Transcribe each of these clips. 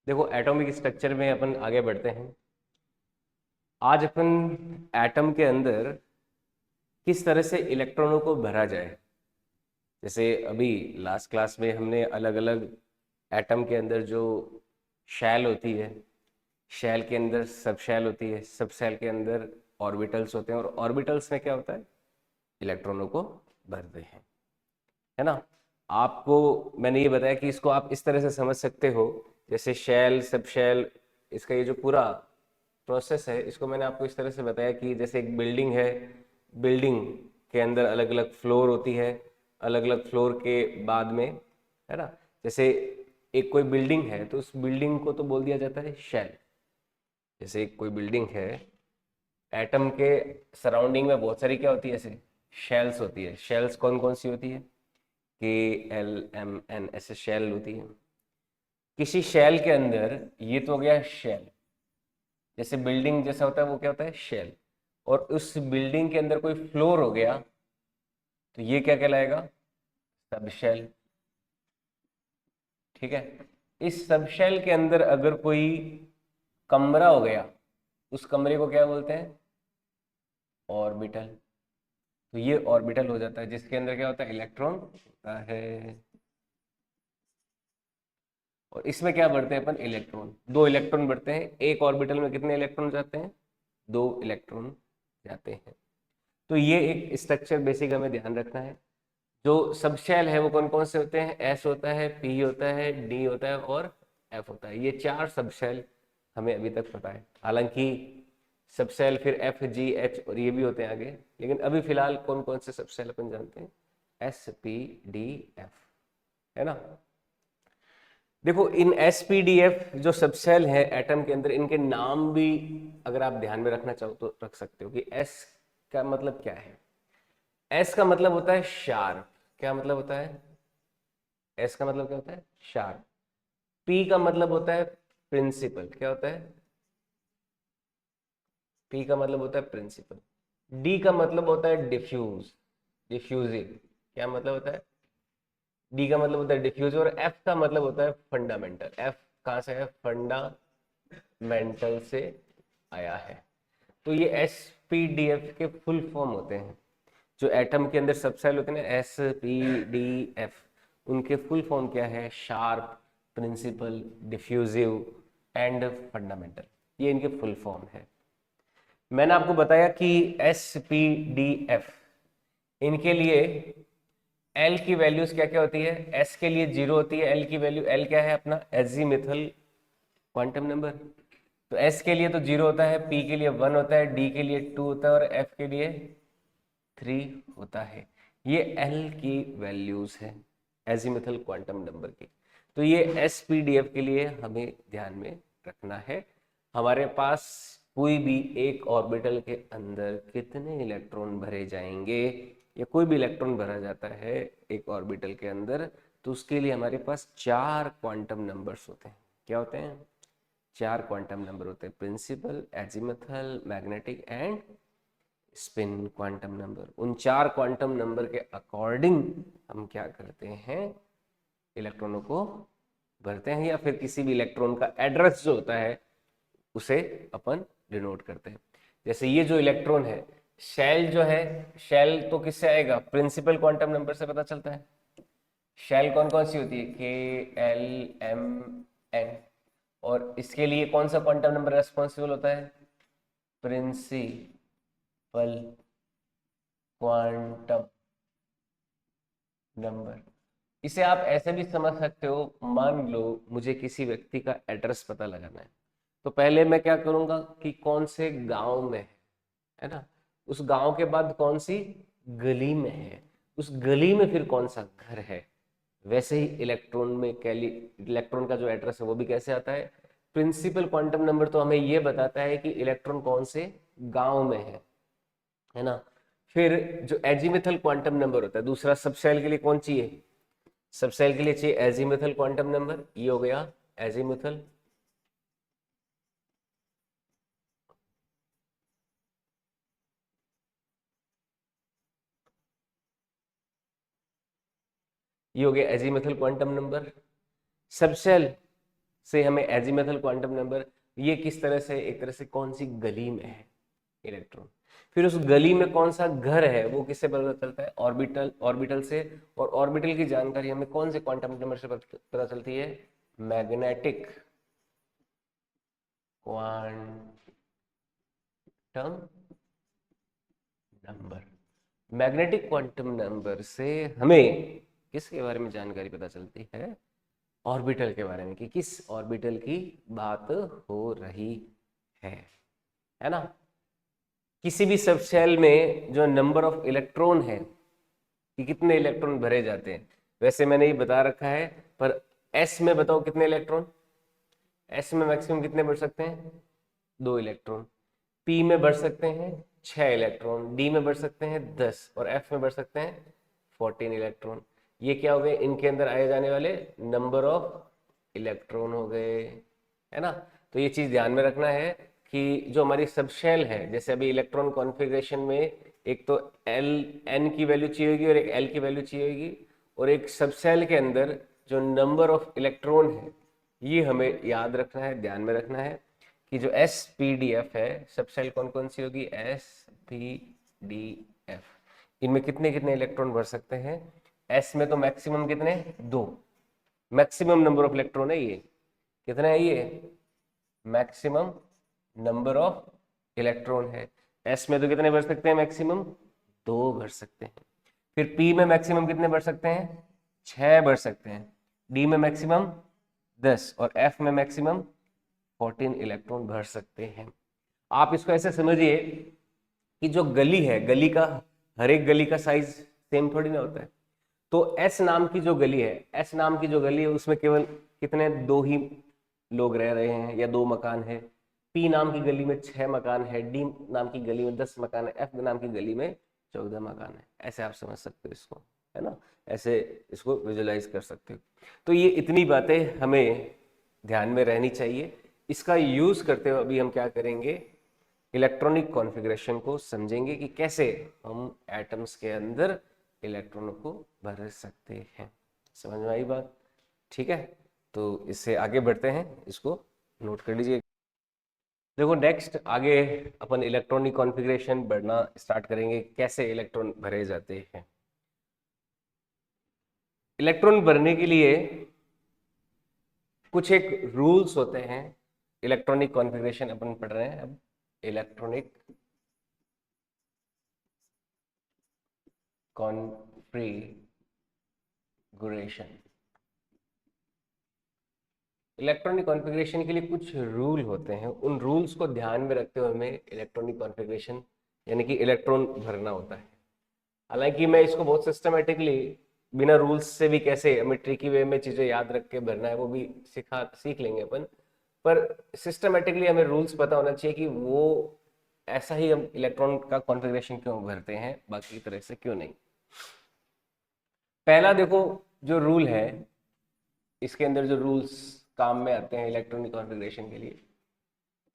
देखो atomic structure में अपन आगे बढ़ते हैं। आज अपन एटम के अंदर किस तरह से इलेक्ट्रॉनों को भरा जाए। जैसे अभी लास्ट क्लास में हमने अलग अलग एटम के अंदर जो शैल होती है, शैल के अंदर सब शैल होती है, सब शैल के अंदर ऑर्बिटल्स होते हैं और ऑर्बिटल्स में क्या होता है, इलेक्ट्रॉनों को भरते हैं, है ना। आपको मैंने ये बताया कि इसको आप इस तरह से समझ सकते हो, जैसे शेल सब शेल, इसका ये जो पूरा प्रोसेस है इसको मैंने आपको इस तरह से बताया कि जैसे एक बिल्डिंग है, बिल्डिंग के अंदर अलग अलग फ्लोर होती है, अलग अलग फ्लोर के बाद में, है ना, जैसे एक कोई बिल्डिंग है तो उस बिल्डिंग को तो बोल दिया जाता है शेल। जैसे एक कोई बिल्डिंग है, एटम के सराउंडिंग में बहुत सारी क्या होती है, ऐसे शेल्स होती है। शेल्स कौन कौन सी होती है, KLMN ऐसे शेल होती है। किसी शेल के अंदर, ये तो हो गया शेल, जैसे बिल्डिंग जैसा होता है वो क्या होता है, शेल। और उस बिल्डिंग के अंदर कोई फ्लोर हो गया तो ये क्या कहलाएगा, सब शेल। ठीक है। इस सब शेल के अंदर अगर कोई कमरा हो गया, उस कमरे को क्या बोलते हैं, ऑर्बिटल। तो ये ऑर्बिटल हो जाता है जिसके अंदर क्या होता है, इलेक्ट्रॉन होता है। और इसमें क्या बढ़ते हैं अपन, इलेक्ट्रॉन, दो इलेक्ट्रॉन बढ़ते हैं। एक ऑर्बिटल में कितने इलेक्ट्रॉन जाते हैं, दो इलेक्ट्रॉन जाते हैं। तो ये एक स्ट्रक्चर बेसिक हमें ध्यान रखना है। जो सब शेल है वो कौन कौन से होते हैं, एस होता है, पी होता है, डी होता है और एफ होता है। ये चार सब शेल हमें अभी तक पता है। हालांकि सब शेल फिर एफ जी एच और ये भी होते हैं आगे, लेकिन अभी फिलहाल कौन कौन से सब शेल अपन जानते हैं, एस पी डी एफ, है ना। देखो इन एसपीडीएफ जो सबसेल है एटम के अंदर, इनके नाम भी अगर आप ध्यान में रखना चाहो तो रख सकते हो कि एस का मतलब क्या है। एस का मतलब होता है शार्प। क्या मतलब होता है, एस का मतलब क्या होता है, शार्प। पी का मतलब होता है प्रिंसिपल। क्या होता है, पी का मतलब होता है प्रिंसिपल। डी का मतलब होता है डिफ्यूज, डिफ्यूजिव। क्या मतलब होता है, डी का मतलब होता है डिफ्यूज। और एफ का मतलब होता है फंडामेंटल। एफ कहां से है, फंडामेंटल से आया है। तो ये एस पी डी एफ के फुल फॉर्म होते हैं। जो एटम के अंदर सब सेल होते हैं ना, एस पी डी एफ, उनके फुल फॉर्म क्या है, sharp, principal, diffusive and fundamental. ये इनके फुल फॉर्म है। मैंने आपको बताया कि एस पी डी एफ, इनके लिए एल की वैल्यूज क्या क्या होती है, एस के लिए 0 होती है। एल की वैल्यू, एल क्या है अपना, एजीमिथल क्वांटम नंबर। तो एस के लिए तो 0 होता है, पी के लिए 1 होता है, डी के लिए 2 होता है और एफ के लिए 3 होता है। ये एल की वैल्यूज है एजीमिथल क्वांटम नंबर की। तो ये एस पी डी एफ के लिए हमें ध्यान में रखना है। हमारे पास कोई भी एक ऑर्बिटल के अंदर कितने इलेक्ट्रॉन भरे जाएंगे, या कोई भी इलेक्ट्रॉन भरा जाता है एक ऑर्बिटल के अंदर, तो उसके लिए हमारे पास चार क्वांटम नंबर्स होते हैं। क्या होते हैं, चार क्वांटम नंबर होते हैं, principal, azimuthal, magnetic and spin quantum number. उन चार क्वांटम नंबर के अकॉर्डिंग हम क्या करते हैं, इलेक्ट्रॉनों को भरते हैं, या फिर किसी भी इलेक्ट्रॉन का एड्रेस जो होता है उसे अपन डिनोट करते हैं। जैसे ये जो इलेक्ट्रॉन है, शेल जो है, शेल तो किससे आएगा, प्रिंसिपल क्वांटम नंबर से पता चलता है। शेल कौन कौन सी होती है, KLMN। और इसके लिए कौन सा क्वांटम नंबर रेस्पॉन्सिबल होता है, प्रिंसिपल क्वांटम नंबर। इसे आप ऐसे भी समझ सकते हो, मान लो मुझे किसी व्यक्ति का एड्रेस पता लगाना है, तो पहले मैं क्या करूंगा कि कौन से गांव में है ना, उस गांव के बाद कौन सी गली में है, उस गली में फिर कौन सा घर है। वैसे ही इलेक्ट्रॉन में कैली, इलेक्ट्रॉन का जो एड्रेस है वो भी कैसे आता है, प्रिंसिपल क्वांटम नंबर तो हमें ये बताता है कि इलेक्ट्रॉन कौन से गांव में है ना। फिर जो एजीमिथल क्वांटम नंबर होता है, दूसरा सब शेल के लिए कौन चाहिए, सब शेल के लिए चाहिए एजीमिथल क्वांटम नंबर। ये हो गया एजीमिथल। ये हो गया एजीमिथल क्वांटम नंबर। सब शेल, से हमें एजीमुथल क्वांटम नंबर, ये किस तरह से, एक तरह से कौन सी गली में है इलेक्ट्रॉन, फिर उस गली में कौन सा घर है वो किससे पता चलता है, ऑर्बिटल, ऑर्बिटल से। और ऑर्बिटल की जानकारी हमें कौन से क्वांटम नंबर से पता चलती है, magnetic quantum number. Magnetic quantum number से हमें किसके बारे में जानकारी पता चलती है, ऑर्बिटल के बारे में, कि किस ऑर्बिटल की बात हो रही है ना। किसी भी सबशेल में जो नंबर ऑफ इलेक्ट्रॉन है कि कितने इलेक्ट्रॉन भरे जाते हैं, वैसे मैंने ये बता रखा है, पर एस में बताओ कितने इलेक्ट्रॉन, एस में मैक्सिमम कितने बढ़ सकते हैं, 2 इलेक्ट्रॉन। पी में बढ़ सकते हैं 6 इलेक्ट्रॉन, डी में बढ़ सकते हैं 10, और एफ में बढ़ सकते हैं 14 इलेक्ट्रॉन। ये क्या हो गए, इनके अंदर आए जाने वाले नंबर ऑफ इलेक्ट्रॉन हो गए, है ना। तो ये चीज ध्यान में रखना है कि जो हमारी सबशेल है, जैसे अभी इलेक्ट्रॉन कॉन्फ़िगरेशन में एक तो एल, एन की वैल्यू चाहिए होगी और एक एल की वैल्यू चाहिए होगी, और एक सबसेल के अंदर जो नंबर ऑफ इलेक्ट्रॉन है ये हमें याद रखना है, ध्यान में रखना है कि जो एस पी डी एफ है, सबसेल कौन कौन सी होगी, एस पी डी एफ, इनमें कितने कितने इलेक्ट्रॉन भर सकते हैं। एस में तो मैक्सिमम कितने, 2, मैक्सिमम नंबर ऑफ इलेक्ट्रॉन है ये, कितना है ये, मैक्सिमम नंबर ऑफ इलेक्ट्रॉन है। एस में तो कितने भर सकते हैं, मैक्सिमम 2 भर सकते हैं। फिर पी में मैक्सिमम कितने भर सकते हैं, 6 भर सकते हैं। डी में मैक्सिमम 10, और एफ में मैक्सिमम 14 इलेक्ट्रॉन भर सकते हैं। आप इसको ऐसे समझिए कि जो गली है, गली का, हर एक गली का साइज सेम थोड़ी ना होता है। तो एस नाम की जो गली है, एस नाम की जो गली है उसमें केवल कितने, 2 ही लोग रह रहे हैं या 2 मकान है। पी नाम की गली में 6 मकान है, डी नाम की गली में 10 मकान है, एफ नाम की गली में 14 मकान है। ऐसे आप समझ सकते हो इसको, है ना, ऐसे इसको विजुलाइज कर सकते हो। तो ये इतनी बातें हमें ध्यान में रहनी चाहिए। इसका यूज करते हुए अभी हम क्या करेंगे, इलेक्ट्रॉनिक कॉन्फ़िगरेशन को समझेंगे कि कैसे हम एटम्स के अंदर इलेक्ट्रॉनों को भर सकते हैं। समझ में आई बात, ठीक है। तो इससे आगे बढ़ते हैं, इसको नोट कर लीजिए। देखो नेक्स्ट आगे अपन इलेक्ट्रॉनिक कॉन्फ़िगरेशन बढ़ना स्टार्ट करेंगे, कैसे इलेक्ट्रॉन भरे जाते हैं। इलेक्ट्रॉन भरने के लिए कुछ एक रूल्स होते हैं। इलेक्ट्रॉनिक कॉन्फ़िगरेशन अपन पढ़ रहे हैं अब, इलेक्ट्रॉनिक कॉन्फ़िगरेशन। इलेक्ट्रॉनिक कॉन्फ़िगरेशन के लिए कुछ रूल होते हैं, उन रूल्स को ध्यान में रखते हुए हमें इलेक्ट्रॉनिक कॉन्फ़िगरेशन यानी कि इलेक्ट्रॉन भरना होता है। हालांकि मैं इसको बहुत सिस्टमेटिकली, बिना रूल्स से भी कैसे हमें ट्रिकी वे में चीज़ें याद रख के भरना है वो भी सीख लेंगे अपन, पर सिस्टमेटिकली हमें रूल्स पता होना चाहिए कि वो ऐसा ही हम इलेक्ट्रॉन का कॉन्फ़िगरेशन क्यों भरते हैं, बाकी तरह से क्यों नहीं। पहला देखो जो रूल है, इसके अंदर जो रूल्स काम में आते हैं इलेक्ट्रॉनिक कॉन्फ़िगरेशन के लिए,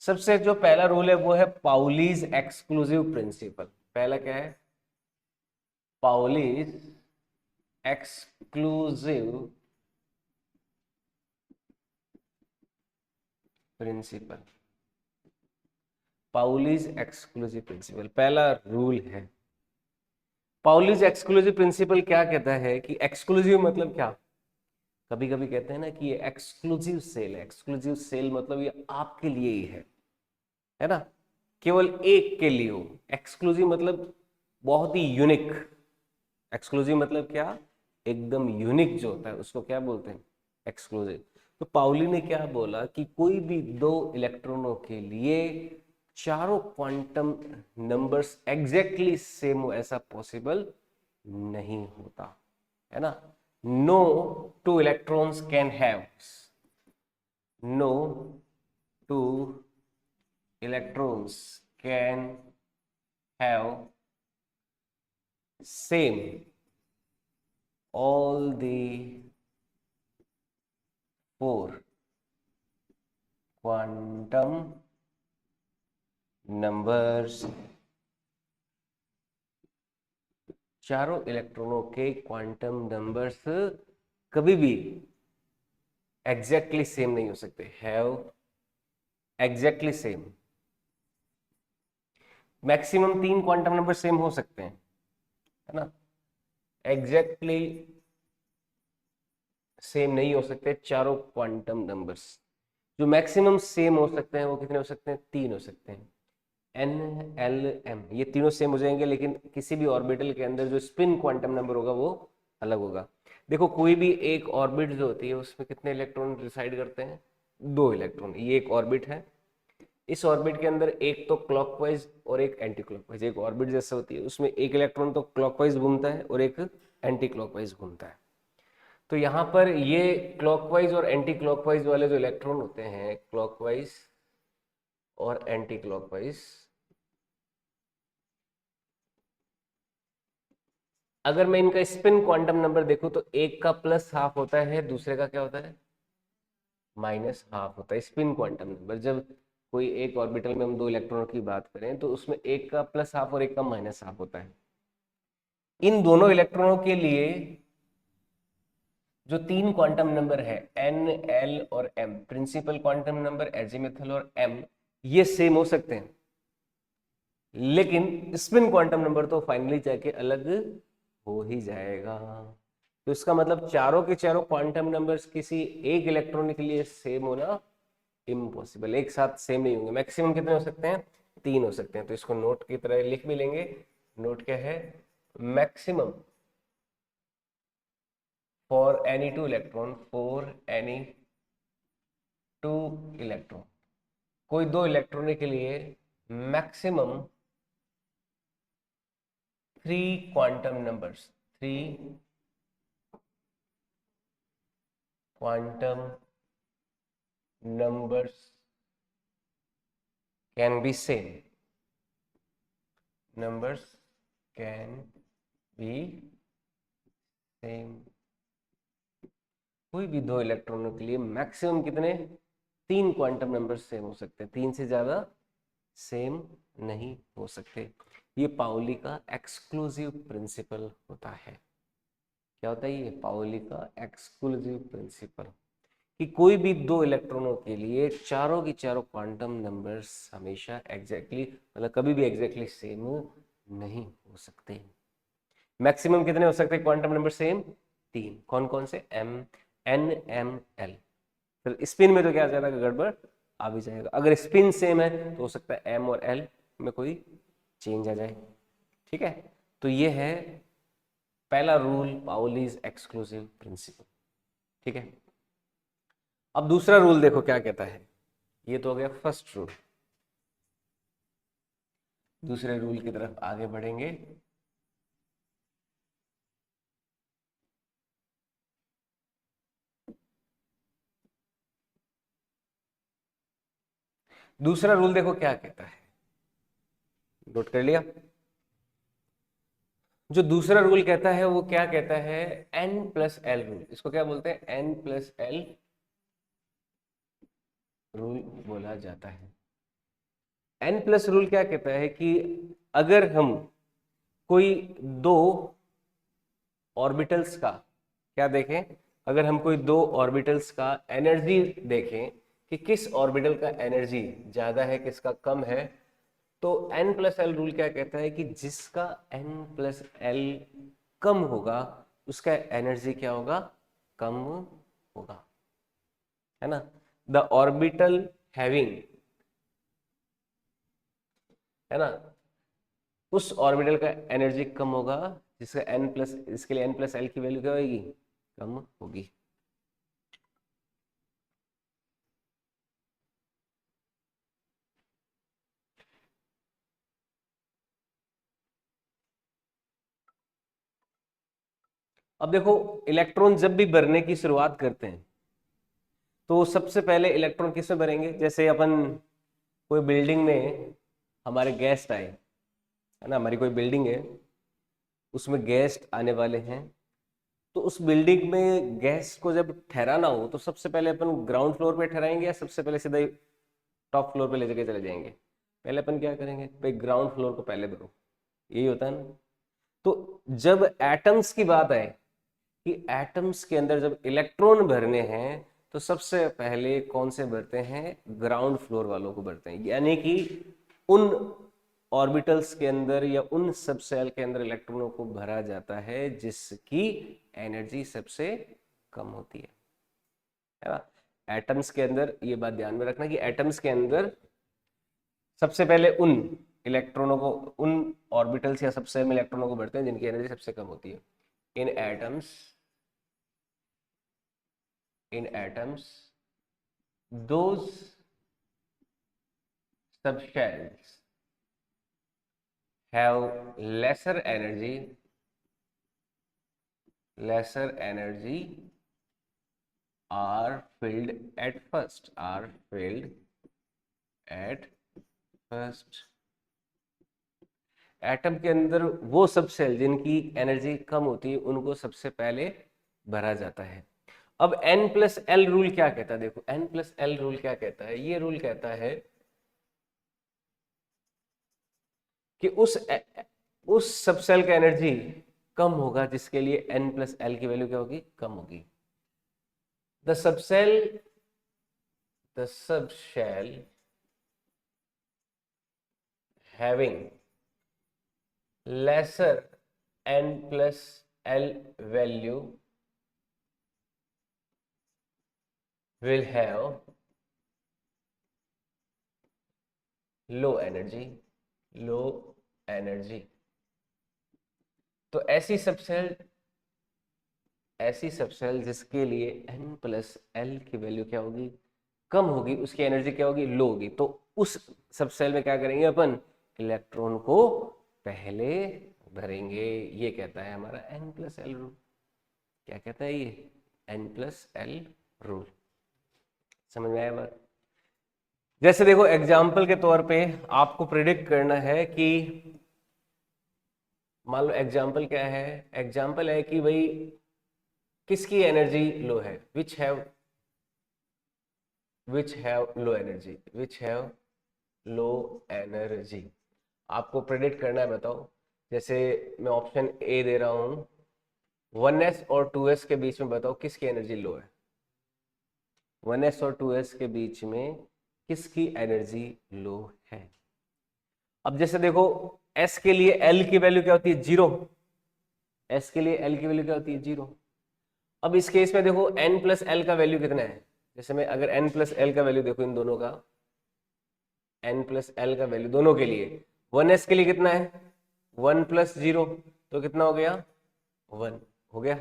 सबसे जो पहला रूल है वो है पाउलीज एक्सक्लूसिव प्रिंसिपल। पहला क्या है, Pauli's exclusive principle. Pauli's exclusive principle पहला रूल है। पाउलीज एक्सक्लूसिव प्रिंसिपल क्या कहता है कि एक्सक्लूसिव मतलब क्या, कभी कभी कहते हैं ना कि ये एक्सक्लूसिव सेल है। एक्सक्लूसिव सेल मतलब ये आपके लिए ही है ना, केवल एक के लिए हो। एक्सक्लूसिव मतलब बहुत ही यूनिक। एक्सक्लूसिव मतलब क्या, एकदम यूनिक जो होता है उसको क्या बोलते हैं, एक्सक्लूसिव। तो पाउली ने क्या बोला कि कोई भी 2 इलेक्ट्रॉनों के लिए चारों क्वांटम नंबर्स एग्जैक्टली सेम हो, ऐसा पॉसिबल नहीं होता, है ना। No 2 electrons can have, no 2 electrons can have same all the 4 quantum numbers। चारों इलेक्ट्रॉनों के क्वांटम नंबर्स कभी भी एग्जैक्टली सेम नहीं हो सकते, have exactly same. Maximum 3 quantum number same हो सकते हैं, है ना। एग्जैक्टली सेम नहीं हो सकते चारों क्वांटम नंबर्स। जो मैक्सिमम सेम हो सकते हैं वो कितने हो सकते हैं, 3 हो सकते हैं। एन एल एम ये तीनों सेम हो जाएंगे, लेकिन किसी भी ऑर्बिटल के अंदर जो स्पिन क्वांटम नंबर होगा वो अलग होगा। देखो कोई भी एक ऑर्बिट जो होती है उसमें कितने इलेक्ट्रॉन रिसाइड करते हैं, 2 इलेक्ट्रॉन। ये एक ऑर्बिट है, इस ऑर्बिट के अंदर एक तो क्लॉकवाइज और एक एंटी क्लॉकवाइज, एक ऑर्बिट जैसे होती है उसमें एक इलेक्ट्रॉन तो क्लॉकवाइज घूमता है और एक एंटी क्लॉकवाइज घूमता है। तो यहाँ पर ये क्लॉकवाइज और एंटी क्लॉकवाइज वाले जो इलेक्ट्रॉन होते हैं, क्लॉकवाइज और एंटी क्लॉकवाइज, अगर मैं इनका स्पिन क्वांटम नंबर देखूं तो एक का प्लस हाफ होता है, दूसरे का क्या होता है, माइनस हाफ होता है। स्पिन क्वांटम नंबर जब कोई एक ऑर्बिटल में हम 2 इलेक्ट्रॉनों की बात करें तो उसमें एक का प्लस हाफ और एक का माइनस हाफ होता है। इन दोनों इलेक्ट्रॉनों के लिए जो 3 क्वांटम नंबर है एन एल और M, principal quantum number azimuthal और एम, ये सेम हो सकते हैं, लेकिन स्पिन क्वांटम नंबर तो फाइनली जाके अलग हो ही जाएगा। तो इसका मतलब चारों के चारों क्वांटम नंबर्स किसी एक इलेक्ट्रॉन के लिए सेम होना इम्पॉसिबल, एक साथ सेम नहीं होंगे। मैक्सिमम कितने हो सकते हैं, 3 हो सकते हैं। तो इसको नोट की तरह लिख भी लेंगे। नोट क्या है, maximum for any two electron, for any two electron, कोई 2 इलेक्ट्रॉन के लिए maximum 3 quantum numbers, 3 quantum numbers can be same, numbers can be same। कोई भी 2 इलेक्ट्रॉनों के लिए मैक्सिमम कितने, 3 क्वांटम नंबर सेम हो सकते हैं, 3 से ज्यादा सेम नहीं हो सकते। ये पाउली का एक्सक्लूसिव प्रिंसिपल होता है। क्या होता है ये, पाउली का एक्सक्लूसिव प्रिंसिपल, कि कोई भी 2 इलेक्ट्रॉनों के लिए चारों की चारों क्वांटम नंबर्स हमेशा एग्जैक्टली मतलब कभी भी एग्जैक्टली सेम नहीं हो सकते। मैक्सिमम कितने हो सकते हैं क्वांटम नंबर सेम, 3। कौन कौन से, एम एन एम एल। फिर स्पिन में तो क्या आ जाएगा, गड़बड़ आ भी जाएगा। अगर स्पिन सेम है तो हो सकता है एम और एल में कोई चेंज आ जाए। ठीक है, तो ये है पहला रूल, पाउलीज एक्सक्लूसिव प्रिंसिपल। ठीक है, अब दूसरा रूल देखो क्या कहता है। ये तो हो गया फर्स्ट रूल। दूसरे रूल की तरफ आगे बढ़ेंगे। दूसरा रूल देखो क्या कहता है, नोट कर लिया। जो दूसरा रूल कहता है वो क्या कहता है, एन प्लस एल रूल। इसको क्या बोलते हैं, एन प्लस एल रूल बोला जाता है। एन प्लस रूल क्या कहता है कि अगर हम कोई 2 ऑर्बिटल्स का क्या देखें, अगर हम कोई 2 ऑर्बिटल्स का एनर्जी देखें कि किस ऑर्बिटल का एनर्जी ज्यादा है किसका कम है, तो n प्लस एल रूल क्या कहता है कि जिसका n प्लस एल कम होगा उसका एनर्जी क्या होगा, कम होगा, है ना। द ऑर्बिटल हैविंग, है ना, उस ऑर्बिटल का एनर्जी कम होगा जिसका n प्लस, इसके लिए n प्लस एल की वैल्यू क्या होगी, कम होगी। अब देखो इलेक्ट्रॉन जब भी भरने की शुरुआत करते हैं तो सबसे पहले इलेक्ट्रॉन किस में भरेंगे, जैसे अपन कोई बिल्डिंग में हमारे गेस्ट आए, है ना, हमारी कोई बिल्डिंग है उसमें गेस्ट आने वाले हैं, तो उस बिल्डिंग में गेस्ट को जब ठहराना हो तो सबसे पहले अपन ग्राउंड फ्लोर पे ठहराएंगे या सबसे पहले सीधा टॉप फ्लोर पे ले जाके चले जाएंगे। पहले अपन क्या करेंगे भाई, ग्राउंड फ्लोर को पहले भरो, यही होता है ना। तो जब एटम्स की बात आए कि एटम्स के अंदर जब इलेक्ट्रॉन भरने हैं तो सबसे पहले कौन से भरते हैं, ग्राउंड फ्लोर वालों को भरते हैं, यानी कि उन ऑर्बिटल्स के अंदर या उन सब सेल के अंदर इलेक्ट्रॉनों को भरा जाता है जिसकी एनर्जी सबसे कम होती है ना। एटम्स के अंदर ये बात ध्यान में रखना कि एटम्स के अंदर सबसे पहले उन इलेक्ट्रॉनों को, उन ऑर्बिटल्स या सबसेल में इलेक्ट्रॉनों को भरते हैं जिनकी एनर्जी सबसे कम होती है। In atoms those subshells have lesser energy are filled at first atom के अंदर वो सब सेल जिनकी एनर्जी कम होती है उनको सबसे पहले भरा जाता है। अब N+L रूल क्या कहता है, देखो N+L रूल क्या कहता है, ये रूल कहता है कि उस सब सेल का एनर्जी कम होगा जिसके लिए N+L की वैल्यू क्या होगी, कम होगी। The subshell having lesser N+L value will have low energy। तो ऐसी सबसेल जिसके लिए N+L की वैल्यू क्या होगी, कम होगी, उसकी एनर्जी क्या होगी, लो होगी, तो उस सबसेल में क्या करेंगे अपन, इलेक्ट्रॉन को पहले भरेंगे। ये कहता है हमारा N+L रूल। क्या कहता है ये, N+L रूल। समझ में आया बात। जैसे देखो एग्जाम्पल के तौर पे आपको प्रिडिक्ट करना है कि मान लो एग्जाम्पल क्या है, एग्जाम्पल है कि भाई किसकी एनर्जी लो है, विच हैव लो एनर्जी। आपको प्रेडिक्ट करना है, बताओ। जैसे मैं ऑप्शन ए दे रहा हूं, 1s और 2s के बीच में बताओ किसकी एनर्जी लो है। 1s और 2s के बीच में किसकी एनर्जी लो है। अब जैसे देखो s के लिए l की वैल्यू क्या होती है, 0। s के लिए l की वैल्यू क्या होती है, 0। अब इस केस में देखो N+L का वैल्यू कितना है, जैसे मैं अगर N+L का वैल्यू देखो इन दोनों का, N+L का वैल्यू दोनों के लिए, 1s के लिए कितना है 1+0, तो कितना हो गया 1 हो गया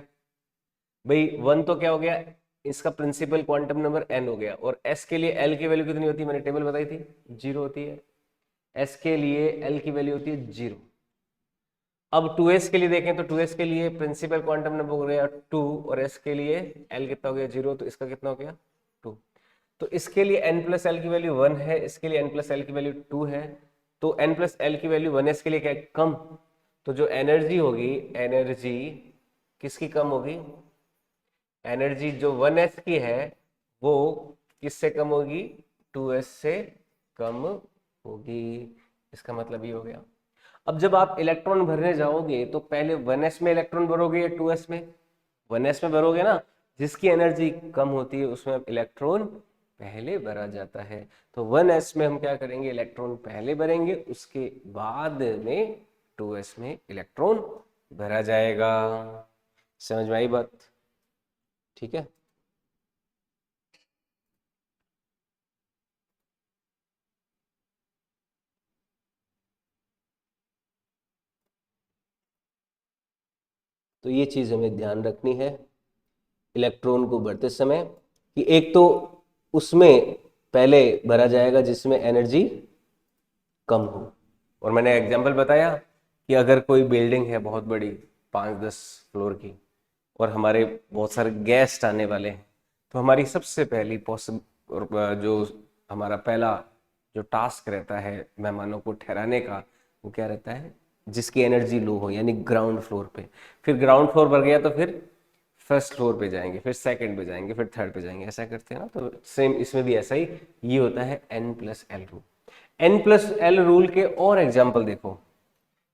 भाई। 1 तो क्या हो गया, इसका प्रिंसिपल क्वांटम नंबर n हो गया। और s के लिए l की वैल्यू कितनी होती है, मैंने टेबल बताई थी, 0 होती है। s के लिए l की वैल्यू होती है 0। अब 2s के लिए देखें तो 2s के लिए प्रिंसिपल क्वांटम नंबर हो गया 2, और s के लिए l कितना हो गया 0, तो इसका कितना हो गया 2। तो इसके लिए N+L की वैल्यू 1 है, इसके लिए N+L की वैल्यू 2 है। तो N+L की वैल्यू 1s के लिए क्या है, कम। तो जो एनर्जी होगी, एनर्जी किसकी कम होगी, एनर्जी जो 1s की है वो किससे कम होगी, 2s से कम होगी। इसका मतलब ये हो गया। अब जब आप इलेक्ट्रॉन भरने जाओगे तो पहले 1s में इलेक्ट्रॉन भरोगे या 2s में, 1s में भरोगे ना, जिसकी एनर्जी कम होती है उसमें इलेक्ट्रॉन पहले भरा जाता है। तो 1s में हम क्या करेंगे, इलेक्ट्रॉन पहले भरेंगे, उसके बाद में 2s में इलेक्ट्रॉन भरा जाएगा। समझ में आई बात, ठीक है। तो ये चीज हमें ध्यान रखनी है इलेक्ट्रॉन को भरते समय, कि एक तो उसमें पहले भरा जाएगा जिसमें एनर्जी कम हो। और मैंने एग्जांपल बताया कि अगर कोई बिल्डिंग है बहुत बड़ी 5-10 फ्लोर की, और हमारे बहुत सारे गेस्ट आने वाले हैं, तो हमारी सबसे पहली जो हमारा पहला जो टास्क रहता है मेहमानों को ठहराने का, वो क्या रहता है, जिसकी एनर्जी लो हो, यानी ग्राउंड फ्लोर पे। फिर ग्राउंड फ्लोर पर गया तो फिर फर्स्ट फ्लोर पे जाएंगे, फिर सेकंड पे जाएंगे, फिर थर्ड पे जाएंगे, ऐसा करते हैं ना। तो सेम इसमें भी ऐसा ही, ये होता है N+L रूल। N+L रूल के और एग्जाम्पल देखो।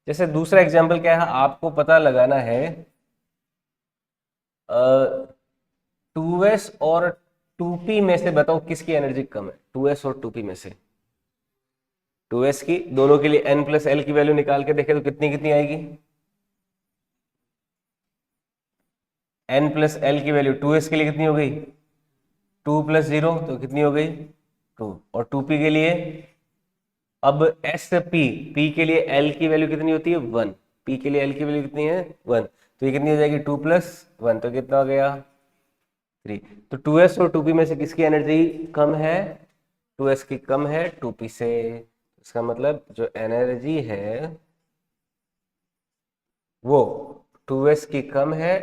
जैसे दूसरा एग्जाम्पल क्या है, आपको पता लगाना है 2s और 2p में से बताओ किसकी एनर्जी कम है, 2s और 2p में से। 2s की, दोनों के लिए n प्लस एल की वैल्यू निकाल के देखे तो कितनी कितनी आएगी। n प्लस एल की वैल्यू 2s के लिए कितनी हो गई, 2 प्लस 0 तो कितनी हो गई 2। और 2p के लिए, अब एस पी, पी के लिए एल की वैल्यू कितनी होती है 1, पी के लिए एल की वैल्यू कितनी है 1, तो ये कितनी हो जाएगी 2 प्लस 1 तो कितना हो गया 3। तो 2s और 2p में से किसकी एनर्जी कम है, 2s की कम है 2p से। इसका मतलब जो एनर्जी है वो 2s की कम है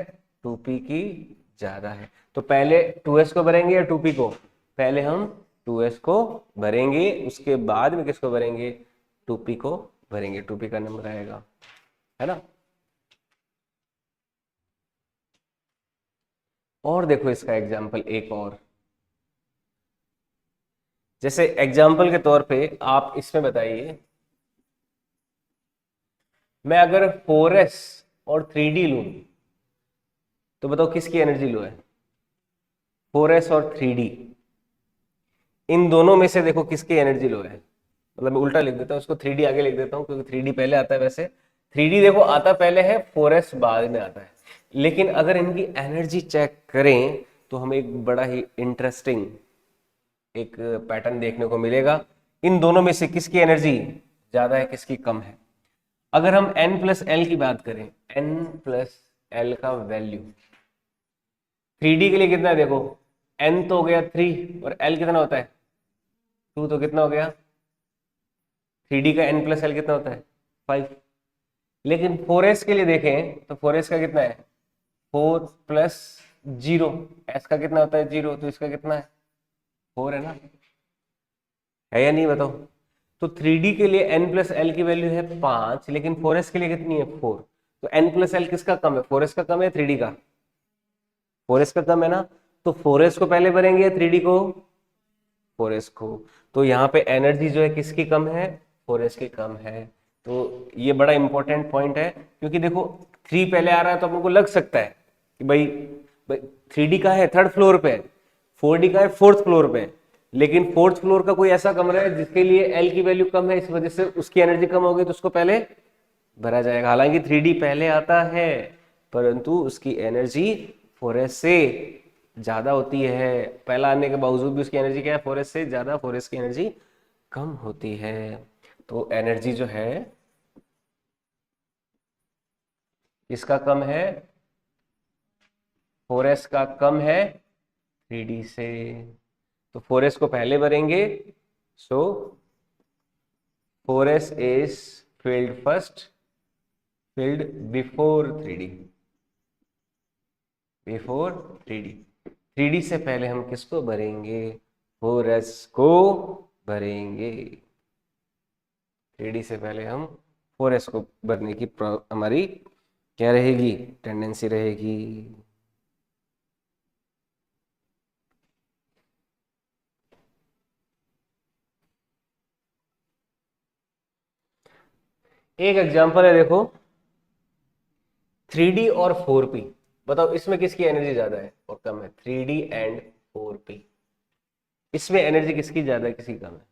2p की ज्यादा है। तो पहले 2s को भरेंगे या 2p को, पहले हम 2s को भरेंगे, उसके बाद में किसको भरेंगे 2p को भरेंगे, 2p का नंबर आएगा, है ना। और देखो इसका एग्जाम्पल एक और, जैसे एग्जाम्पल के तौर पे आप इसमें बताइए, मैं अगर 4s और 3d लूं तो बताओ किसकी एनर्जी लो है, 4s और 3d, इन दोनों में से देखो किसकी एनर्जी लो है। मतलब मैं उल्टा लिख देता हूँ उसको, 3d आगे लिख देता हूँ क्योंकि 3d पहले आता है। वैसे 3d देखो आता पहले है, 4s बाद में आता है, लेकिन अगर इनकी एनर्जी चेक करें तो हमें एक बड़ा ही इंटरेस्टिंग एक पैटर्न देखने को मिलेगा। इन दोनों में से किसकी एनर्जी ज्यादा है किसकी कम है। अगर हम n प्लस एल की बात करें, n प्लस एल का वैल्यू 3d के लिए कितना है देखो, n तो हो गया 3 और l कितना होता है 2, तो कितना हो गया 3d का n प्लस एल कितना होता है 5। लेकिन 4s के लिए देखें तो 4s का कितना है 4 प्लस 0, s का कितना होता है 0, तो इसका कितना है 4 है ना, है या नहीं बताओ। तो 3d के लिए n प्लस एल की वैल्यू है 5, लेकिन 4s के लिए कितनी है 4, तो n प्लस एल किसका कम है, 4s का कम है 3d का, 4s का कम है ना। तो 4s को पहले भरेंगे या 3d को, 4s को। तो यहाँ पे एनर्जी जो है किसकी कम है, 4s की कम है। तो ये बड़ा इंपॉर्टेंट पॉइंट है, क्योंकि देखो 3 पहले आ रहा है तो अपन को लग सकता है कि भाई 3d का है 3rd फ्लोर पे, 4d का है 4th फ्लोर पे, लेकिन 4th फ्लोर का कोई ऐसा कमरा है जिसके लिए एल की वैल्यू कम है, इस वजह से उसकी एनर्जी कम हो गई, तो उसको पहले भरा जाएगा। हालांकि 3d पहले आता है परंतु उसकी एनर्जी 4s से ज्यादा होती है, पहला आने के बावजूद भी उसकी एनर्जी क्या है 4s से ज्यादा, 4s की एनर्जी कम होती है। तो एनर्जी जो है इसका कम है, 4s का कम है 3d से। तो 4s को पहले भरेंगे, सो 4s is filled first, filled before 3d, before 3d। 3d से पहले हम किसको भरेंगे 4s को भरेंगे, 3d से पहले हम 4s को भरने की हमारी क्या रहेगी टेंडेंसी रहेगी। एक एग्जांपल है देखो, 3d और 4p, बताओ इसमें किसकी एनर्जी ज्यादा है और कम है, 3d एंड 4p, इसमें एनर्जी किसकी ज्यादा है किसकी कम है।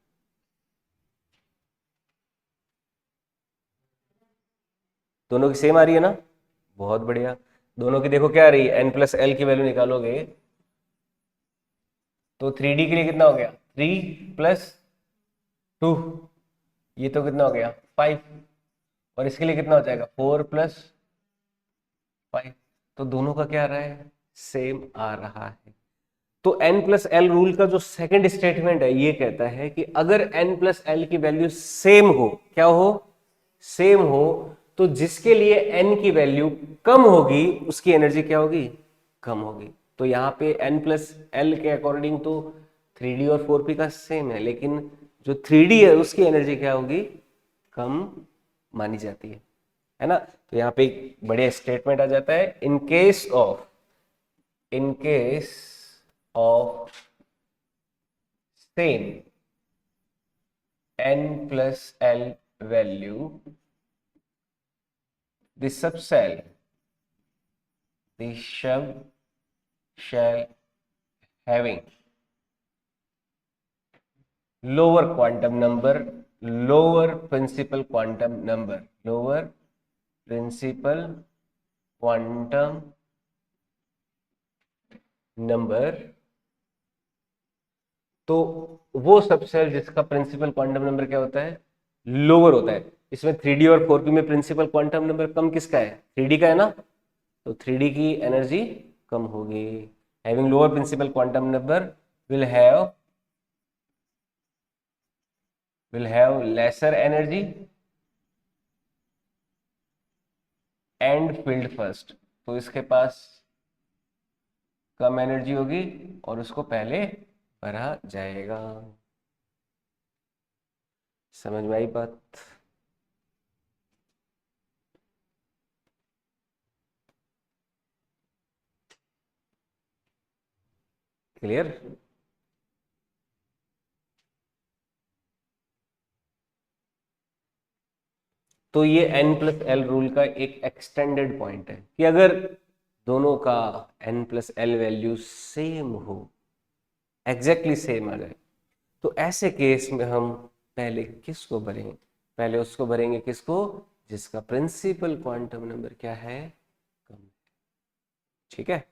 दोनों की सेम आ रही है ना, बहुत बढ़िया। दोनों की देखो क्या आ रही है, n प्लस एल की वैल्यू निकालोगे तो 3d के लिए कितना हो गया 3 प्लस 2, ये तो कितना हो गया 5, और इसके लिए कितना हो जाएगा 4 प्लस 5। तो दोनों का क्या आ रहा है सेम आ रहा है। तो n प्लस एल रूल का जो सेकंड स्टेटमेंट है ये कहता है कि अगर n प्लस एल की वैल्यू सेम हो, क्या हो सेम हो, तो जिसके लिए n की वैल्यू कम होगी उसकी एनर्जी क्या होगी कम होगी। तो यहाँ पे n प्लस एल के अकॉर्डिंग तो 3d और 4p का सेम है, लेकिन जो 3d है उसकी एनर्जी क्या होगी कम मानी जाती है ना। तो यहाँ पे एक बढ़िया स्टेटमेंट आ जाता है, in case of same n plus l value, the sub shall having lower quantum number, lower principal quantum number, lower principal quantum number. तो वो सबसेल जिसका प्रिंसिपल क्वांटम नंबर क्या होता है, लोअर होता है। इसमें 3D और 4p में प्रिंसिपल क्वांटम नंबर कम किसका है, 3D का है ना, तो 3D की एनर्जी कम होगी। Having lower principal quantum number will have lesser energy and filled first. तो इसके पास कम एनर्जी होगी और उसको पहले भरा जाएगा। समझ में आई बात? क्लियर? तो ये n+l रूल का एक एक्सटेंडेड पॉइंट है कि अगर दोनों का n+l वैल्यू सेम हो, एग्जैक्टली सेम आ जाए, तो ऐसे केस में हम पहले किसको भरेंगे, पहले उसको भरेंगे किसको, जिसका प्रिंसिपल क्वांटम नंबर क्या है, कम। ठीक है,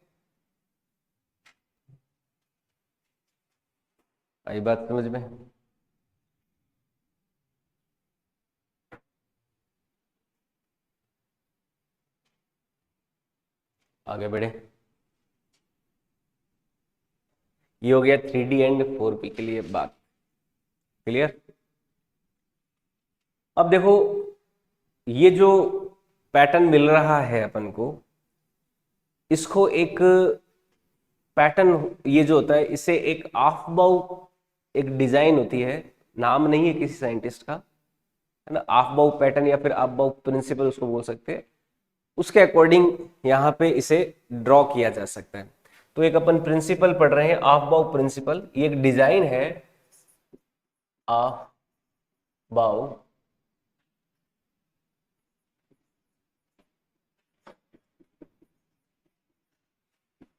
आई बात समझ में? आगे बढ़े। ये हो गया 3D एंड 4p के लिए बात। क्लियर? अब देखो, ये जो पैटर्न मिल रहा है अपन को, इसको एक पैटर्न, ये जो होता है इसे एक ऑफ बाउ एक डिजाइन होती है, नाम नहीं है किसी साइंटिस्ट का, है ना, ऑफ बाउ पैटर्न या फिर ऑफ बाउ प्रिंसिपल उसको बोल सकते हैं। उसके अकॉर्डिंग यहाँ पे इसे ड्रॉ किया जा सकता है। तो एक अपन प्रिंसिपल पढ़ रहे हैं, ऑफ बाउ प्रिंसिपल, ये एक डिजाइन है, ऑफ बाउ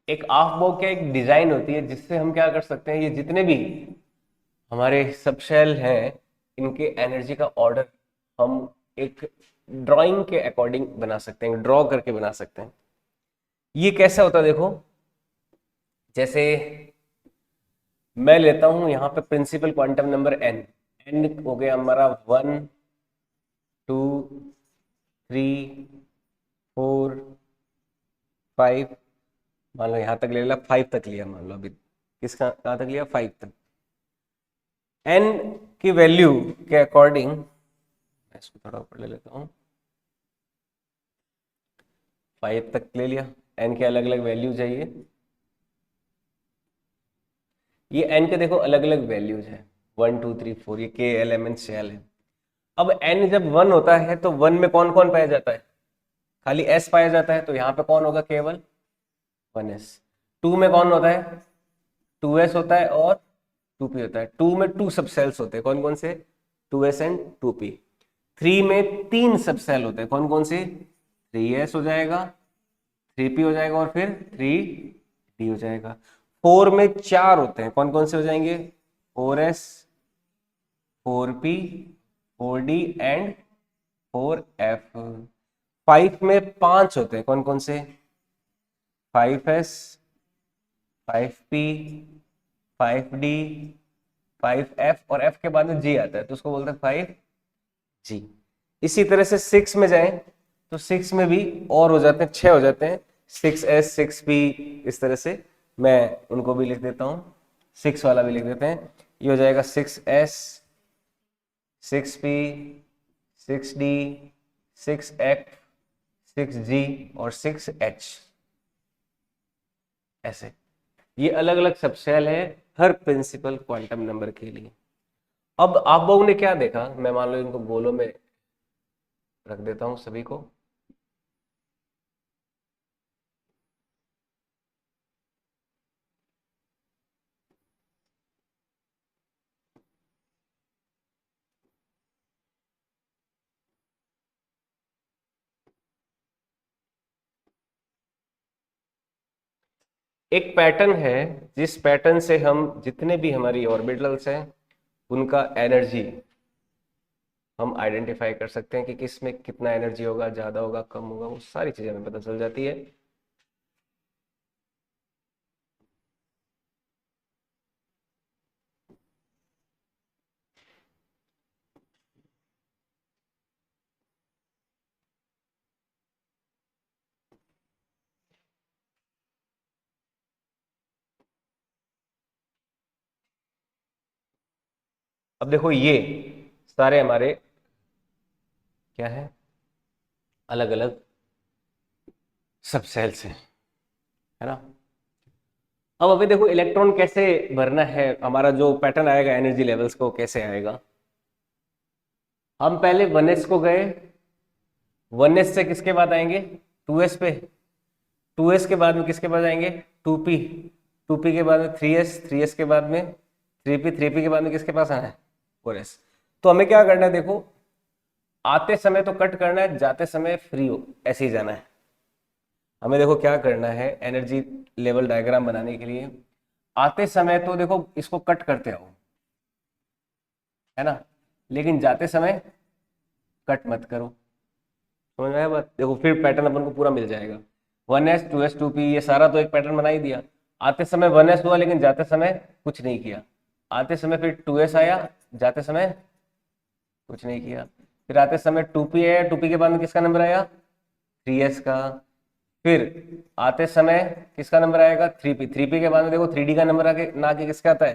एक ऑफ बाउ क्या एक डिजाइन होती है जिससे हम क्या कर सकते हैं, ये जितने भी हमारे सब शेल हैं इनके एनर्जी का ऑर्डर हम एक ड्राइंग के अकॉर्डिंग बना सकते हैं, ड्रॉ करके बना सकते हैं। ये कैसा होता है देखो, जैसे मैं लेता हूं यहां पे principal quantum number N, N हो गया हमारा 1 2 3 4 5, मान लो यहां तक ले लिया, 5 तक लिया, मान लो अभी किसका कहां तक लिया, 5 तक। एन की वैल्यू के अकॉर्डिंग मैं इसको थोड़ा ऊपर ले लेता हूं, 5 तक ले लिया, एन के अलग अलग वैल्यू चाहिए। ये एन के देखो अलग अलग वैल्यूज है, 1 2 3 4, ये के एल एम एन शेल है। अब एन जब 1 होता है तो 1 में कौन कौन पाया जाता है, खाली एस पाया जाता है, तो यहाँ पे कौन होगा, केवल 1s। 2 में कौन होता है, 2s होता है और 2p होता है। 2 में 2 सब सेल्स होते हैं, कौन कौन से, 2s एंड 2p। 3 में 3 सब सेल होते हैं, कौन कौन से, 3s हो जाएगा, 3p हो जाएगा और फिर 3d हो जाएगा। 4 में 4 होते हैं, कौन कौन से हो जाएंगे, 4s, 4p, 4d and 4f। 5 में 5 होते हैं, कौन कौन से, 5s, 5p, 5d, 5f और f के बाद में g आता है तो उसको बोलते हैं 5g। इसी तरह से 6 में जाएं तो 6 में भी और हो जाते हैं, 6 हो जाते हैं, 6s, 6p, इस तरह से मैं उनको भी लिख देता हूँ, 6 वाला भी लिख देते हैं। ये हो जाएगा 6s, 6p, 6d, 6f, 6g और 6h, ऐसे ये अलग अलग सबसेल है हर प्रिंसिपल क्वांटम नंबर के लिए। अब आप लोगों ने क्या देखा, मैं मान लो इनको गोलों में रख देता हूं सभी को। एक पैटर्न है जिस पैटर्न से हम जितने भी हमारी ऑर्बिटल्स हैं उनका एनर्जी हम आइडेंटिफाई कर सकते हैं कि किस में कितना एनर्जी होगा, ज़्यादा होगा, कम होगा, वो सारी चीज़ें हमें पता चल जाती है। अब देखो ये सारे हमारे क्या है, अलग अलग सब सेल्स हैं, है ना। अब अभी देखो इलेक्ट्रॉन कैसे भरना है, हमारा जो पैटर्न आएगा एनर्जी लेवल्स को कैसे आएगा। हम पहले 1s को गए, 1s से किसके बाद आएंगे, 2s पे, 2s के बाद में किसके बाद आएंगे, 2p, 2p के बाद में 3s, 3s के बाद में 3p, 3p के बाद में किसके पास आना है, 4s। तो हमें क्या करना है, देखो आते समय तो कट करना है, जाते समय फ्री हो ऐसे ही जाना है। हमें देखो क्या करना है, एनर्जी लेवल डायग्राम बनाने के लिए आते समय तो देखो इसको कट करते आओ, है ना, लेकिन जाते समय कट मत करो। समझ में आया बात, देखो फिर पैटर्न अपन को पूरा मिल जाएगा। 1s 2s 2p ये सारा तो एक पैटर्न बना ही दिया। आते समय 1s हुआ लेकिन जाते समय कुछ नहीं किया, आते समय फिर 2s आया, जाते समय कुछ नहीं किया, फिर आते समय 2p आया, 2p के बाद में किसका नंबर आया, 3s का, फिर आते समय किसका नंबर आएगा, 3p, 3p के बाद में देखो 3d का नंबर आके ना आके किसका आता है,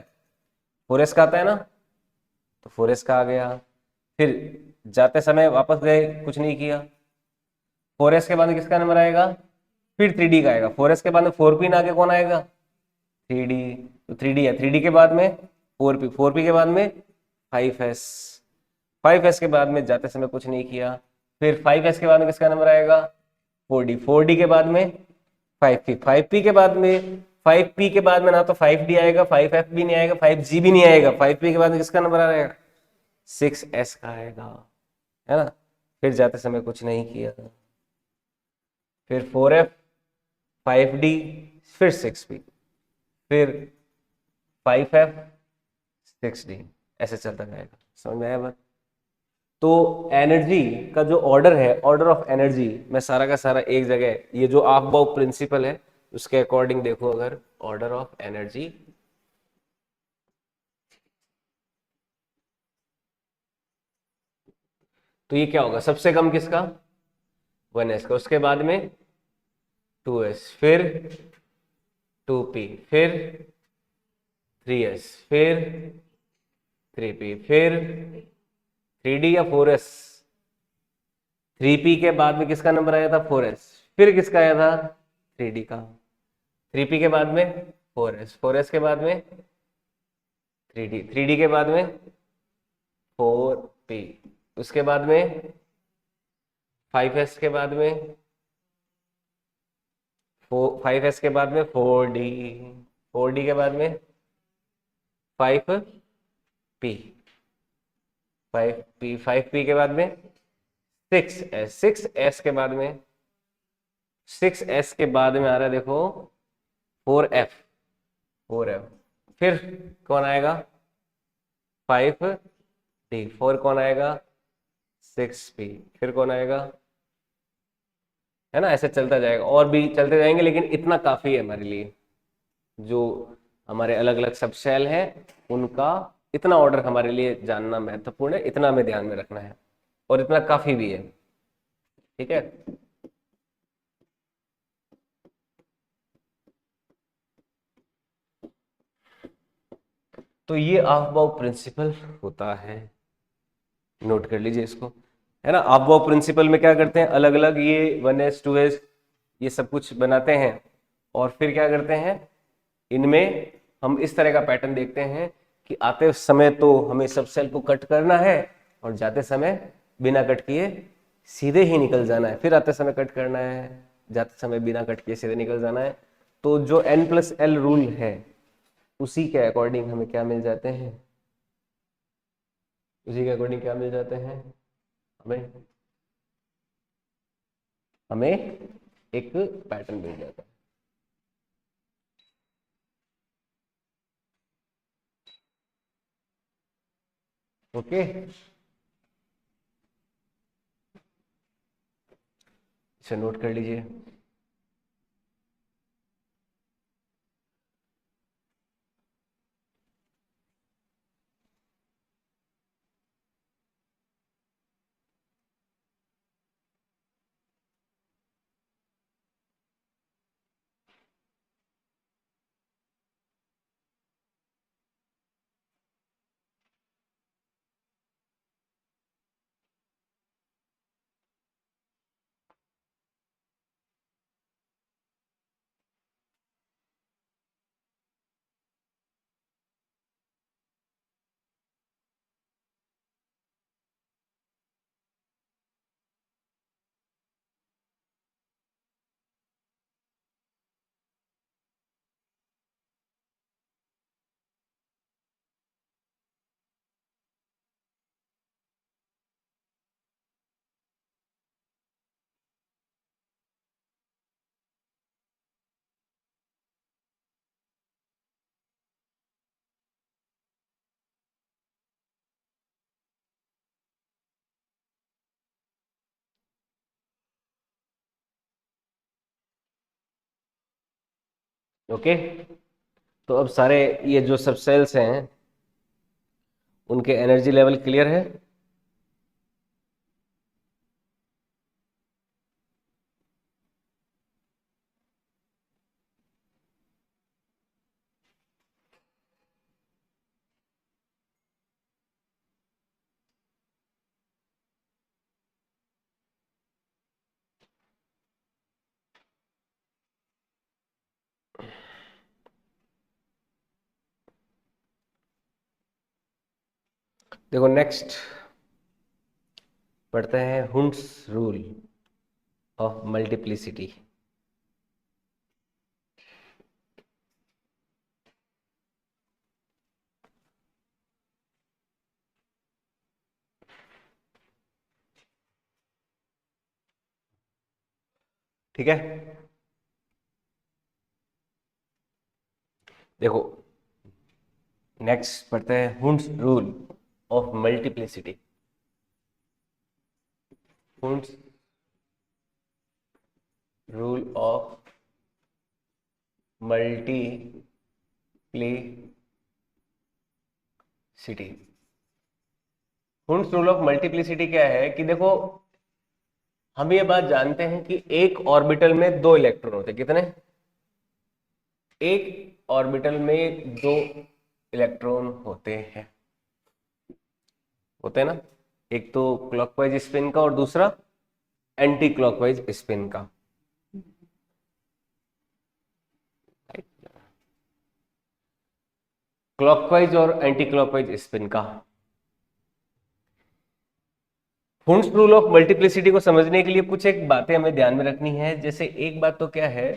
4s का आता है ना, तो 4s का आ गया। फिर जाते समय वापस गए, कुछ नहीं किया, 4s के बाद में किसका नंबर आएगा, फिर 3d का आएगा, 4s के बाद में 4p ना आके कौन आएगा, 3d, तो 3d है, 3d के बाद में 4p, 4p के बाद में 5s, 5s के बाद में जाते समय कुछ नहीं किया, फिर 5s के बाद में किसका नंबर आएगा, 4d, 4d के बाद में 5p, 5p के बाद में 5p के बाद में ना तो 5d आएगा, 5f भी नहीं आएगा, 5g भी नहीं आएगा, 5p के बाद में किसका नंबर आएगा, 6s का आएगा, है ना। फिर जाते समय कुछ नहीं किया, फिर 4f, 5d, फिर 6p, फिर 5f, 6d, ऐसे चलता जाएगा। समझ में आया बात। तो एनर्जी का जो ऑर्डर है, ऑर्डर ऑफ एनर्जी, मैं सारा का सारा एक जगह, ये जो अफबाउ प्रिंसिपल है उसके अकॉर्डिंग देखो, अगर ऑर्डर ऑफ एनर्जी, तो ये क्या होगा, सबसे कम किसका, 1s का, उसके बाद में 2s, फिर 2p, फिर 3s, फिर 3p, फिर 3d या 4s, 3p के बाद में किसका नंबर आया था, 4s, फिर किसका आया था, 3d का, 3p के बाद में 4s, 4s के बाद में 3d, 3d के बाद में 4p, उसके बाद में 5s के बाद में 5s के बाद में 4d, 4d के बाद में 5p, 5p, 5p के बाद में 6s, 6s के बाद में 6s के बाद में आ रहा है देखो 4f, 4f, फिर कौन आएगा, 5d, 4 कौन आएगा, 6p, फिर कौन आएगा, है ना, ऐसे चलता जाएगा, और भी चलते जाएंगे, लेकिन इतना काफी है हमारे लिए। जो हमारे अलग अलग सब सेल हैं उनका इतना ऑर्डर हमारे लिए जानना महत्वपूर्ण है, इतना हमें ध्यान में रखना है, और इतना काफी भी है, ठीक है। तो ये अफबाउ प्रिंसिपल होता है, नोट कर लीजिए इसको, है ना। अफबाउ प्रिंसिपल में क्या करते हैं, अलग अलग ये 1s 2s ये सब कुछ बनाते हैं, और फिर क्या करते हैं, इनमें हम इस तरह का पैटर्न देखते हैं कि आते समय तो हमें सब सेल को कट करना है, और जाते समय बिना कट किए सीधे ही निकल जाना है, फिर आते समय कट करना है, जाते समय बिना कट किए सीधे निकल जाना है। तो जो N+L रूल है उसी के अकॉर्डिंग हमें क्या मिल जाते हैं, उसी के अकॉर्डिंग क्या मिल जाते हैं, हमें हमें एक पैटर्न मिल जाता है। ओके, इसे नोट कर लीजिए। ओके, तो अब सारे ये जो सब सेल्स हैं उनके एनर्जी लेवल क्लियर है। देखो नेक्स्ट पढ़ते हैं हुंड्स रूल ऑफ मल्टीप्लिसिटी। ठीक है, देखो नेक्स्ट पढ़ते हैं Hund's rule of multiplicity. Hund's rule of multiplicity. Hund's rule of multiplicity क्या है कि देखो, हम ये बात जानते हैं कि एक ऑर्बिटल में दो इलेक्ट्रॉन होते हैं। कितने? एक ऑर्बिटल में दो इलेक्ट्रॉन होते हैं ना। एक तो क्लॉकवाइज स्पिन का और दूसरा एंटी क्लॉकवाइज स्पिन का। क्लॉकवाइज और एंटी क्लॉकवाइज स्पिन का। हुंड्स रूल ऑफ मल्टीप्लिसिटी को समझने के लिए कुछ एक बातें हमें ध्यान में रखनी है। जैसे एक बात तो क्या है,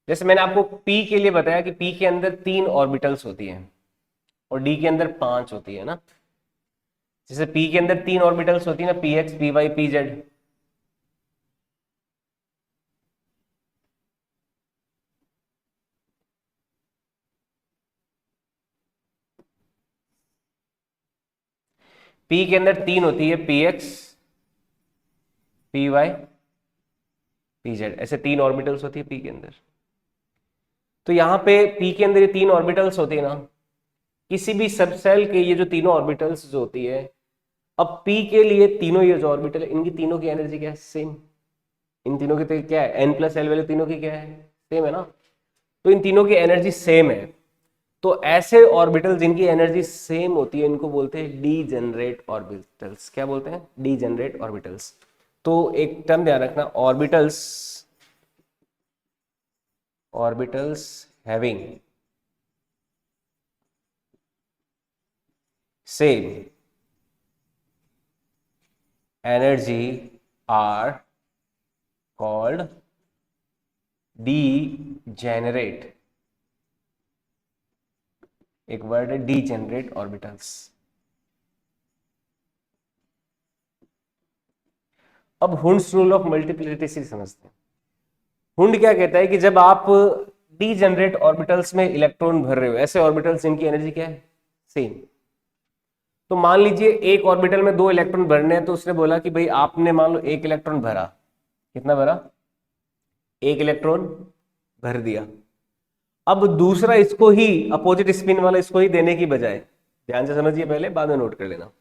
जैसे मैंने आपको पी के लिए बताया कि पी के अंदर 3 ऑर्बिटल्स होती हैं और डी के अंदर 5 होती है ना। जैसे पी के अंदर 3 ऑर्बिटल्स होती है ना, P X, P Y, P Z. P के अंदर 3 होती है, P X, P Y, P Z, ऐसे 3 ऑर्बिटल्स होती है पी के अंदर। तो यहाँ पे पी के अंदर ये 3 ऑर्बिटल्स होती है ना, किसी भी सबसेल के ये जो तीनों ऑर्बिटल्स जो होती है, अब पी के लिए तीनों ये जो ऑर्बिटल है इनकी तीनों की एनर्जी क्या है? सेम। इन तीनों की तो क्या है, एन प्लस एल वाले तीनों की क्या है? सेम है ना। तो इन तीनों की एनर्जी सेम है। तो ऐसे ऑर्बिटल जिनकी एनर्जी सेम होती है इनको बोलते हैं डीजेनरेट ऑर्बिटल्स। क्या बोलते हैं? Degenerate orbitals. तो एक टर्म ध्यान रखना, orbitals having same energy are called degenerate. एक वर्ड है डीजेनरेट ऑर्बिटल्स। अब हुंड्स रूल ऑफ मल्टीप्लिसिटी से समझते हैं। हुंड क्या कहता है कि जब आप डीजेनरेट ऑर्बिटल्स में इलेक्ट्रॉन भर रहे हो, ऐसे ऑर्बिटल्स जिनकी एनर्जी क्या है? सेम, तो मान लीजिए एक ऑर्बिटल में 2 इलेक्ट्रॉन भरने हैं, तो उसने बोला कि भाई आपने मान लो 1 इलेक्ट्रॉन भरा। कितना भरा? 1 इलेक्ट्रॉन भर दिया। अब दूसरा इसको ही, अपोजिट स्पिन वाला इसको ही देने की बजाय, ध्यान से समझिए, पहले बाद में नोट कर लेना,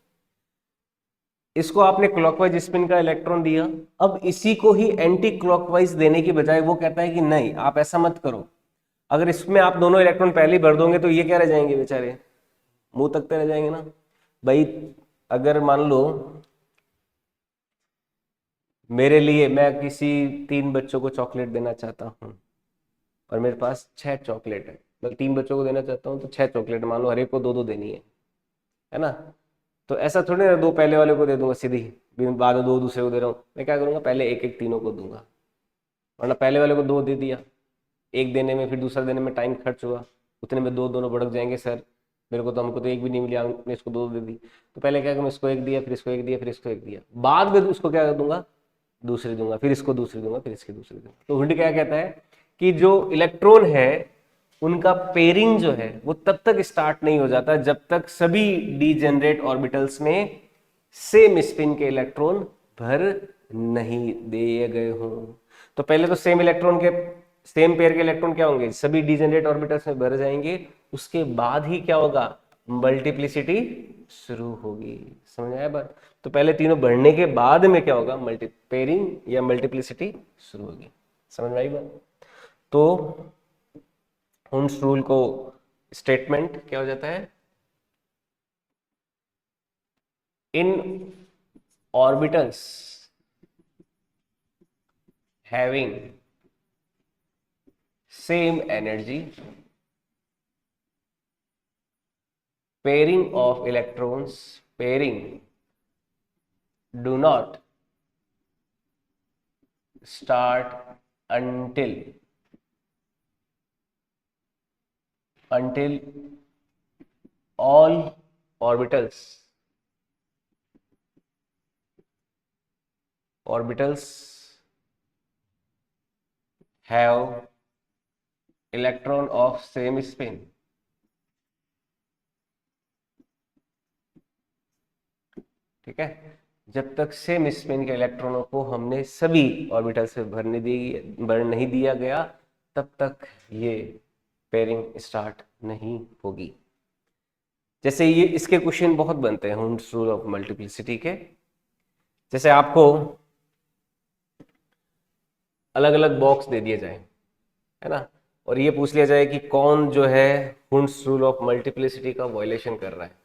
इसको आपने क्लॉकवाइज स्पिन का इलेक्ट्रॉन दिया। अब इसी को ही एंटी क्लॉकवाइज देने की बजाय वो कहता है कि नहीं, आप ऐसा मत करो। अगर इसमें आप दोनों इलेक्ट्रॉन पहले ही भर दोगे तो ये क्या रह जाएंगे बेचारे, मुंह तकते रह जाएंगे ना भाई। अगर मान लो मेरे लिए, मैं किसी 3 बच्चों को चॉकलेट देना चाहता हूँ और मेरे पास 6 चॉकलेट है, मैं 3 बच्चों को देना चाहता हूँ तो 6 चॉकलेट, मान लो हर एक को 2-2 देनी है ना। तो ऐसा थोड़ी ना 2 पहले वाले को दे दूंगा सीधी, बाद में 2 दूसरे को दे रहा हूँ। मैं क्या करूंगा, पहले एक एक तीनों को दूंगा, वरना पहले वाले को 2 दे दिया, एक देने में फिर दूसरा देने में टाइम खर्च हुआ, उतने में 2 दोनों भड़क जाएंगे, सर मेरे को तो, हमको तो एक भी नहीं मिली, आपने इसको 2 दे दी। तो पहले क्या करूँ, इसको एक दिया, फिर इसको एक दिया, फिर इसको एक दिया, बाद में उसको क्या दूंगा, दूसरी दूंगा, फिर इसको दूसरी दूंगा, फिर इसकी दूसरी दूंगा। तो हुंड क्या कहता है कि जो इलेक्ट्रॉन है उनका पेयरिंग जो है वो तब तक स्टार्ट नहीं हो जाता जब तक सभी डीजेनरेट ऑर्बिटल्स में सेम स्पिन के इलेक्ट्रॉन भर नहीं दिए गए हों। तो पहले तो सेम इलेक्ट्रॉन के, सेम पेयर के इलेक्ट्रॉन क्या होंगे, सभी डीजेनरेट ऑर्बिटल्स में भर जाएंगे। उसके बाद ही क्या होगा, मल्टीप्लिसिटी शुरू होगी। समझ आया बात? तो पहले तीनों बढ़ने के बाद में क्या होगा, मल्टी पेयरिंग या मल्टीप्लिसिटी शुरू होगी। समझ में आई बात? तो हुंस रूल को स्टेटमेंट क्या हो जाता है, in orbitals having same energy, pairing of electrons, pairing do not start until all orbitals have electron of same spin। ठीक है, जब तक सेम स्पिन के इलेक्ट्रॉनों को हमने सभी ऑर्बिटल से भर नहीं दिया गया, तब तक ये पेयरिंग स्टार्ट नहीं होगी। जैसे ये इसके क्वेश्चन बहुत बनते हैं हुंस रूल ऑफ मल्टीप्लिसिटी के। जैसे आपको अलग अलग बॉक्स दे दिए जाए, है ना, और ये पूछ लिया जाए कि कौन जो है हुंस रूल ऑफ मल्टीप्लिसिटी का वायलेशन कर रहा है।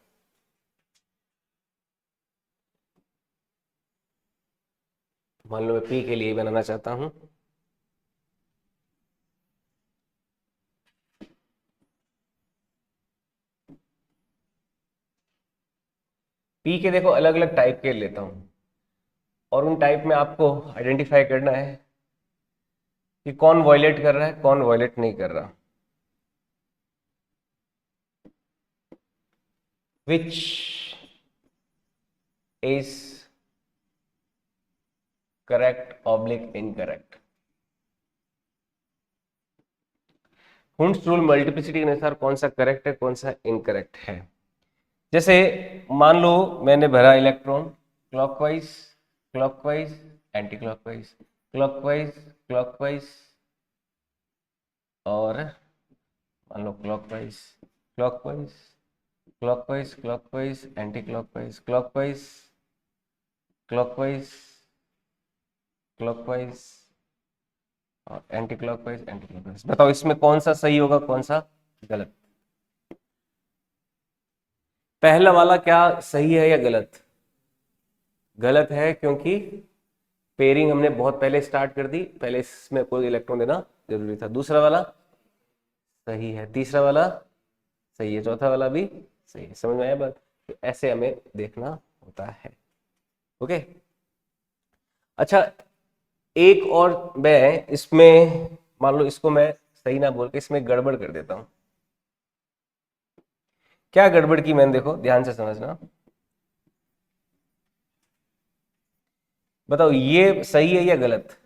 मान लो मैं पी के लिए बनाना चाहता हूं, पी के देखो अलग अलग टाइप के लेता हूं, और उन टाइप में आपको आइडेंटिफाई करना है कि कौन वायलेट कर रहा है, कौन वायलेट नहीं कर रहा। Which is correct oblique incorrect. हुंस rule multiplicity के अनुसार कौन सा करेक्ट है, कौन सा इनकरेक्ट है। जैसे मान लो मैंने भरा electron clockwise, clockwise, anticlockwise, clockwise, clockwise, और मान लो clockwise, clockwise, clockwise, clockwise, anticlockwise, clockwise, clockwise, clockwise और एंटी क्लॉकवाइज, एंटी क्लॉकवाइज। बताओ इसमें कौन सा सही होगा, कौन सा गलत। पहला वाला क्या सही है या गलत? गलत है, क्योंकि पेयरिंग हमने बहुत पहले स्टार्ट कर दी, पहले इसमें कोई इलेक्ट्रॉन देना जरूरी था। दूसरा वाला सही है, तीसरा वाला सही है, चौथा वाला भी सही है। समझ में आया बात? तो ऐसे हमें देखना होता है। ओके, अच्छा, एक और मैं इसमें, मान लो इसको मैं सही ना बोल के इसमें गड़बड़ कर देता हूं। क्या गड़बड़ की मैंने, देखो ध्यान से समझना, बताओ ये सही है या गलत?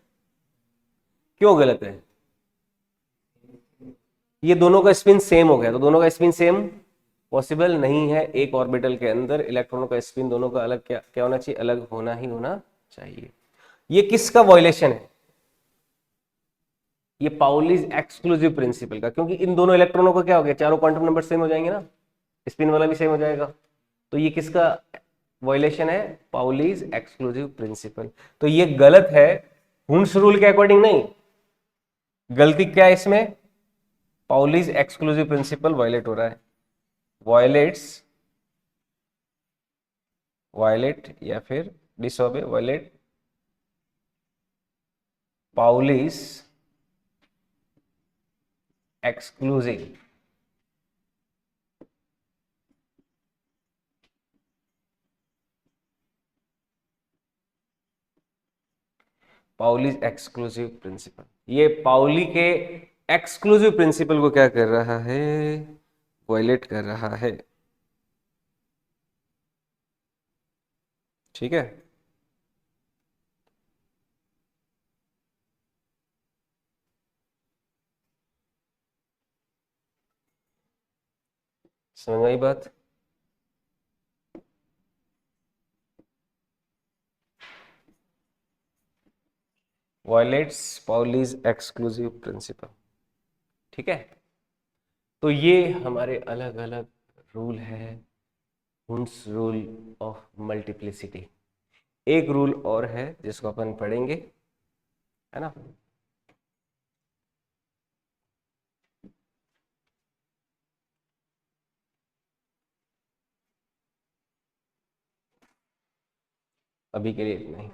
क्यों गलत है? ये दोनों का स्पिन सेम हो गया, तो दोनों का स्पिन सेम पॉसिबल नहीं है। एक ऑर्बिटल के अंदर इलेक्ट्रॉनों का स्पिन दोनों का अलग क्या क्या होना चाहिए, अलग होना ही होना चाहिए। ये किसका वॉयलेशन है, ये पाउलीज एक्सक्लूसिव प्रिंसिपल का, क्योंकि इन दोनों इलेक्ट्रॉनों का क्या हो गया, चारों क्वांटम नंबर सेम हो जाएंगे ना, स्पिन वाला भी सेम हो जाएगा। तो ये किसका वॉयलेशन है, पाउलीज एक्सक्लूसिव प्रिंसिपल। तो ये गलत है, हुन्स रूल के अकॉर्डिंग नहीं। गलती क्या है इसमें, पाउलीज एक्सक्लूसिव प्रिंसिपल वायलेट हो रहा है, वायलेट्स, वायलेट या फिर disobey, violate Pauli's exclusive, Pauli's exclusive principle, ये पाउली के एक्सक्लूसिव प्रिंसिपल को क्या कर रहा है, वायलेट कर रहा है। ठीक है, समझ में आई बात। Violates Pauli's exclusive principle. ठीक है, तो ये हमारे अलग अलग रूल है, हुन्स रूल ऑफ मल्टीप्लिसिटी। एक रूल और है जिसको अपन पढ़ेंगे, है ना। अभी के लिए इतना ही।